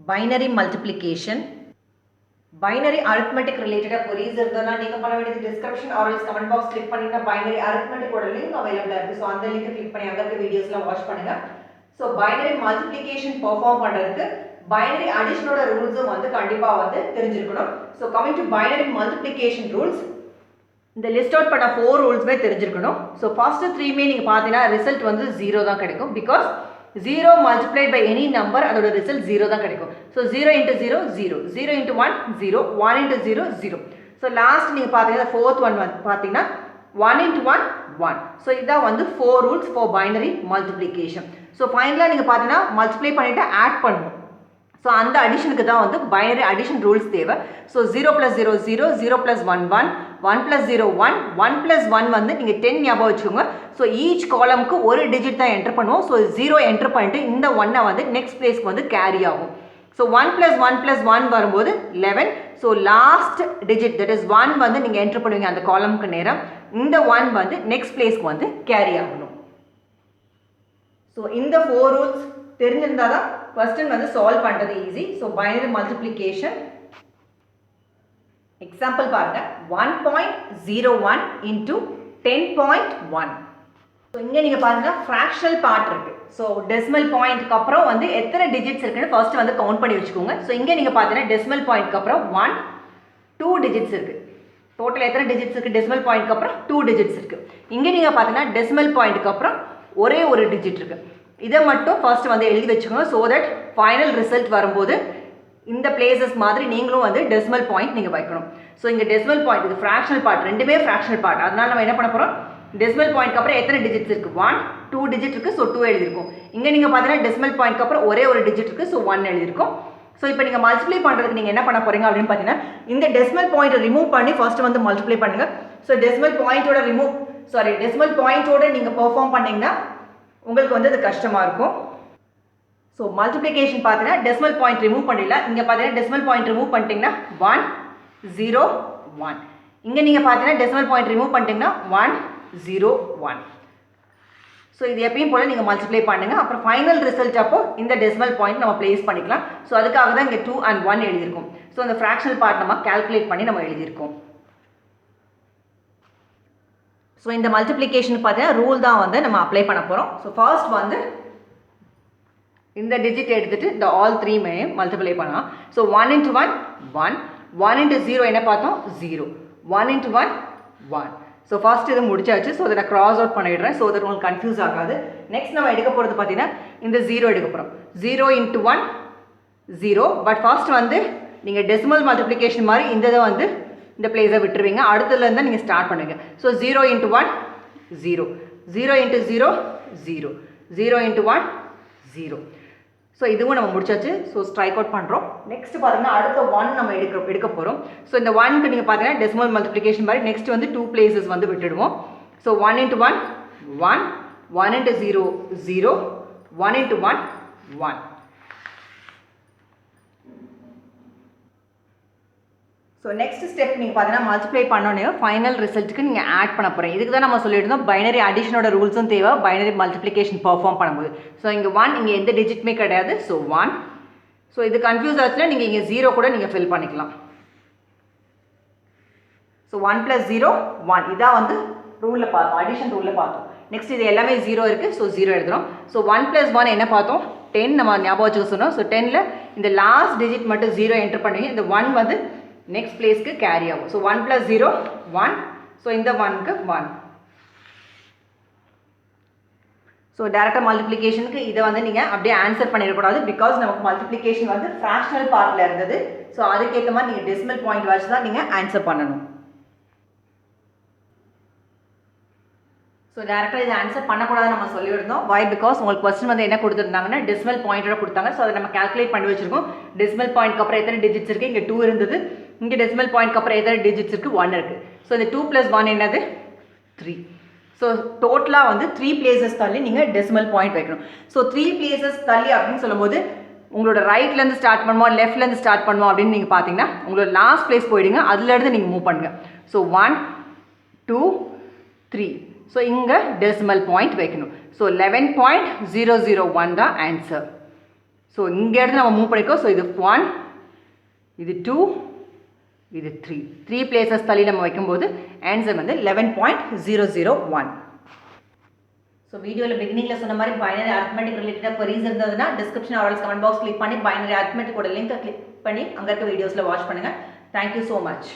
binary multiplication, binary arithmetic related queries irundha neenga panna vendiyadhu description or else comment box click pannina binary arithmetic oda link available irukku. So andha link click panni anga irukka videos la watch pannunga. So binary multiplication perform பண்றதுக்கு binary addition ஓட ரூல்ஸும் வந்து கண்டிப்பா வந்து தெரிஞ்சிருக்கணும். So coming to binary multiplication rules, இந்த list out பண்ண 4 ரூல்ஸ்மே தெரிஞ்சிருக்கணும். So first 3மே நீங்கள் பார்த்தீங்கன்னா ரிசல்ட் வந்து 0 தான் கிடைக்கும். Because 0 multiplied by any number அதோட ரிசல்ட் 0 தான் கிடைக்கும். So 0 into 0 0, 0 into 1 0, 1 into 0 0. So last நீங்கள் பார்த்தீங்கன்னா ஃபோர்த் ஒன் வந்து பார்த்தீங்கன்னா 1 இன்ட்டு 1 1. ஸோ இதான் வந்து 4 rules for binary multiplication. So ஃபைனலாக நீங்கள் பார்த்தீங்கன்னா மல்டிப்ளை பண்ணிவிட்டு ஆட் பண்ணணும். ஸோ அந்த அடிஷனுக்கு தான் வந்து பைனரி அடிஷன் ரூல்ஸ் தேவை. ஸோ 0 + 0 0, 0 + 1 1, 1 + 0 1, 1 + 1 வந்து நீங்கள் 10 ஞாபகம் வச்சுக்கோங்க. ஸோ ஈச் காலமுக்கு ஒரு டிஜிட் தான் என்டர் பண்ணுவோம். ஸோ 0 என்டர் பண்ணிட்டு இந்த 1 வந்து நெக்ஸ்ட் பிளேஸ்க்கு வந்து கேரி ஆகும். ஸோ 1 + 1 + 1 வரும்போது 11. So last digit that is 1 வந்து நீங்கள் என்டர் பண்ணுவீங்க அந்த காலமுக்கு நேரம். இந்த 1 வந்து நெக்ஸ்ட் பிளேஸ்க்கு வந்து கேரி ஆகணும். ஸோ இந்த 4 ரூல்ஸ் தெரிஞ்சிருந்தால் தான் question வந்து சால்வ் பண்ணுறது easy. So binary multiplication example பாருங்க. 1.01 இன்ட்டு 10.1. ஸோ இங்கே நீங்கள் பாருங்கன்னா ஃப்ராக்ஷனல் பார்ட் இருக்கு. ஸோ டெசிமல் பாயிண்ட்க்கு அப்புறம் வந்து எத்தனை டிஜிட்ஸ் இருக்குன்னு ஃபர்ஸ்ட் வந்து கவுண்ட் பண்ணி வச்சுக்கோங்க. ஸோ இங்கே நீங்கள் பார்த்தீங்கன்னா டெசிமல் பாயிண்ட்க்கு அப்புறம் 1 2 டிஜிட்ஸ் இருக்கு. டோட்டல் எத்தனை டிஜிட்ஸ் இருக்கு? டெசிமல் பாயிண்ட்க்கு அப்புறம் 2 டிஜிட்ஸ் இருக்கு. இங்கே நீங்கள் பார்த்தீங்கன்னா டெசிமல் பாயிண்ட்க்கு அப்புறம் ஒரே ஒரு டிஜிட் இருக்கு. இதை மட்டும் ஃபர்ஸ்ட் வந்து எழுதி வச்சுக்கோங்க. ஸோ தட் ஃபைனல் ரிசல்ட் வரும்போது இந்த பிளேசஸ் மாதிரி நீங்களும் வந்து டெசிமல் பாயிண்ட் நீங்கள் வைக்கணும். ஸோ இங்கே டெசிமல் பாயிண்ட் இது ஃப்ராக்ஷனல் பார்ட், ரெண்டுமே ஃப்ராக்ஷனல் பார்ட். அதனால நம்ம என்ன பண்ண போகிறோம்? டெசிமல் பாயிண்ட்க்கு அப்புறம் எத்தனை டிஜிட்ஸ் இருக்குது? 1 2 டிஜிட் இருக்குது. ஸோ 2 எழுதியிருக்கும். இங்கே நீங்கள் பார்த்தீங்கன்னா டெசிமல் பாயிண்ட்க்கு அப்புறம் ஒரே ஒரு டிஜிட் இருக்குது. ஸோ 1 எழுதியிருக்கும். ஸோ இப்போ நீங்கள் மல்டிப்ளை பண்ணுறதுக்கு நீங்கள் என்ன பண்ண போகிறீங்க அப்படின்னு பார்த்தீங்கன்னா இந்த டெசிமல் பாயிண்ட்டை ரிமூவ் பண்ணி ஃபர்ஸ்ட் வந்து மல்டிப்ளை பண்ணுங்கள். ஸோ டெசிமல் பாயிண்ட்டோட நீங்கள் பெர்ஃபார்ம் பண்ணிங்கன்னா உங்களுக்கு வந்து அது கஷ்டமாக இருக்கும். ஸோ மல்டிப்ளிகேஷன் பார்த்தீங்கன்னா டெசிமல் பாயிண்ட் ரிமூவ் பண்ணிடல. இங்கே பார்த்தீங்கன்னா டெசிமல் பாயிண்ட் ரிமூவ் பண்ணிட்டீங்கன்னா 1 0 1. இங்கே நீங்கள் பார்த்தீங்கன்னா டெசிமல் பாயிண்ட் ரிமூவ் பண்ணிட்டீங்கன்னா 1 0 1. ஸோ இது எப்பயும் போல் நீங்கள் மல்டிப்ளை பண்ணுங்கள். அப்புறம் ஃபைனல் ரிசல்ட் அப்போ இந்த டெசிமல் பாயிண்ட் நம்ம பிளேஸ் பண்ணிக்கலாம். ஸோ அதுக்காக தான் இங்கே 2 and 1 எழுதியிருக்கும். ஸோ அந்த ஃப்ராக்ஷனல் பார்ட் நம்ம கால்குலேட் பண்ணி நம்ம எழுதியிருக்கோம். ஸோ இந்த மல்டிப்ளிகேஷன் பார்த்தீங்கன்னா ரூல் தான் வந்து நம்ம அப்ளை பண்ண போகிறோம். ஸோ ஃபர்ஸ்ட் வந்து இந்த டிஜிட் எடுத்துகிட்டு இந்த ஆல் 3மே மல்டிப்ளை பண்ணலாம். ஸோ 1 இன்ட்டு 1 1, 1 இன்ட்டு 0 என்ன பார்த்தோம்? 0, 1 இன்ட்டு 1 1. ஸோ ஃபர்ஸ்ட் இது முடிச்சாச்சு. ஸோ அதை நான் க்ராஸ் அவுட் பண்ணிடுறேன். ஸோ தட் உங்களுக்கு கன்ஃபியூஸ் ஆகாது. நெக்ஸ்ட் நம்ம எடுக்க போகிறது பார்த்தீங்கன்னா இந்த 0 எடுக்க போகிறோம். 0 இன்ட்டு 1 0. பட் ஃபர்ஸ்ட் வந்து நீங்கள் டெசிமல் மல்டிப்ளிகேஷன் மாதிரி இந்த இதை வந்து இந்த பிளேஸை விட்டுருவீங்க. அடுத்ததுலேருந்து நீங்கள் ஸ்டார்ட் பண்ணுங்க. So 0 into 1 0, 0 into 0 0, 0 into 1 0. So இதுவும் நம்ம முடிச்சாச்சு. ஸோ ஸ்ட்ரைக் அவுட் பண்ணுறோம். நெக்ஸ்ட் பாருங்கள் அடுத்த 1 நம்ம எடுக்க போகிறோம். ஸோ இந்த 1க்கு நீங்கள் பார்த்தீங்கன்னா டெசிமல் மல்டிப்ளிகேஷன் மாதிரி நெக்ஸ்ட் வந்து 2 பிளேசஸ் வந்து விட்டுடுவோம். So 1 into 1 1, 1 into 0 0, 1 into 1 1. So next step நீங்கள் பார்த்தீங்கன்னா மல்டிப்ளை பண்ணோன்னே ஃபைனல் ரிசல்ட்டுக்கு நீங்கள் ஆட் பண்ண போகிறீங்க. இதுக்கு தான் நம்ம சொல்லியிருந்தோம் பைனரி அடிஷனோட ரூல்ஸும் தேவை பைனரி மல்டிப்ளிகேஷன் பெர்ஃபார்ம் பண்ணும்போது. ஸோ இங்கே 1 இங்கே எந்த டிஜிட்டுமே கிடையாது. ஸோ 1. ஸோ இது கன்ஃபியூஸ் ஆச்சுன்னா நீங்கள் இங்கே 0 கூட நீங்கள் ஃபில் பண்ணிக்கலாம். ஸோ 1 + 0 1 இதான் வந்து ரூலில் பார்த்தோம், அடிஷன் ரூலில் பார்த்தோம். நெக்ஸ்ட் இது எல்லாமே 0 இருக்குது. ஸோ 0 எழுதுகிறோம். ஸோ 1 + 1 என்ன பார்த்தோம்? 10 நம்ம ஞாபகம் வச்சுக்க சொன்னோம். ஸோ 10ல் இந்த லாஸ்ட் டிஜிட் மட்டும் 0 என்டர் பண்ணுவீங்க. இந்த 1 வந்து நெக்ஸ்ட் பிளேஸ்க்கு கேரி ஆகும். ஸோ 1 + 0 1. ஸோ இந்த 1க்கு 1. ஸோ டேரெக்டாக மல்டிப்ளிகேஷனுக்கு இதை வந்து நீங்கள் அப்படியே ஆன்சர் பண்ணிடக்கூடாது. பிகாஸ் நமக்கு மல்டிப்ளிகேஷன் வந்து ஃப்ராக்ஷனல் பார்ட்டில் இருந்தது. ஸோ அதுக்கேற்ற மாதிரி நீங்கள் டெசிமல் பாயிண்ட் வச்சு தான் நீங்கள் ஆன்சர் பண்ணணும். ஸோ டேரெக்டாக இதை ஆன்சர் பண்ணக்கூடாதுன்னு நம்ம சொல்லியிருந்தோம். வை? பிகாஸ் உங்களுக்கு கொஸ்டின் வந்து என்ன கொடுத்துருந்தாங்கன்னா டெசிமல் பாயிண்டோட கொடுத்தாங்க. ஸோ அதை நம்ம கால்குலேட் பண்ணி வச்சிருக்கோம். டெசிமல் பாயிண்ட்க்கு அப்புறம் எத்தனை டிஜிட்ஸ் இருக்குது? இங்கே 2 இருந்தது. இங்கே டெசிமல் பாயிண்ட்க்கு அப்புறம் எத்தனை டிஜிட்ஸ் இருக்குது? 1 இருக்குது. ஸோ இந்த 2 + 1 என்னது? 3. ஸோ டோட்டலாக வந்து 3 பிளேசஸ் தள்ளி நீங்கள் டெசிமல் பாயிண்ட் வைக்கணும். ஸோ 3 பிளேசஸ் தள்ளி அப்படின்னு சொல்லும்போது உங்களோட ரைட்லேருந்து ஸ்டார்ட் பண்ணுவோம், லெஃப்ட்லேருந்து ஸ்டார்ட் பண்ணுவோம் அப்படின்னு நீங்கள் பார்த்தீங்கன்னா உங்களோட லாஸ்ட் பிளேஸ் போயிடுங்க. அதுலேருந்து நீங்கள் மூவ் பண்ணுங்கள். ஸோ 1 2 3. ஸோ இங்கே டெசிமல் பாயிண்ட் வைக்கணும். ஸோ 11.001 தான் ஆன்சர். ஸோ இங்கே இடத்துல நம்ம மூவ் பண்ணிக்கோ. ஸோ இது 1, இது 2, இது 3 பிளேசஸ் தள்ளி நம்ம வைக்கும்போது ஆன்சர் வந்து 11.001. ஸோ வீடியோவில் பிகினிங்கில் சொன்ன மாதிரி பைனரி அரித்மெட்டிக் ரிலேட்டடாக queries இருந்ததுன்னா description R comment box click பண்ணி பைனரி அரித்மெட்டிக்கோட லிங்கை கிளிக் பண்ணி அங்கே இருக்க வீடியோஸில் வாட்ச் பண்ணுங்கள். Thank you so much.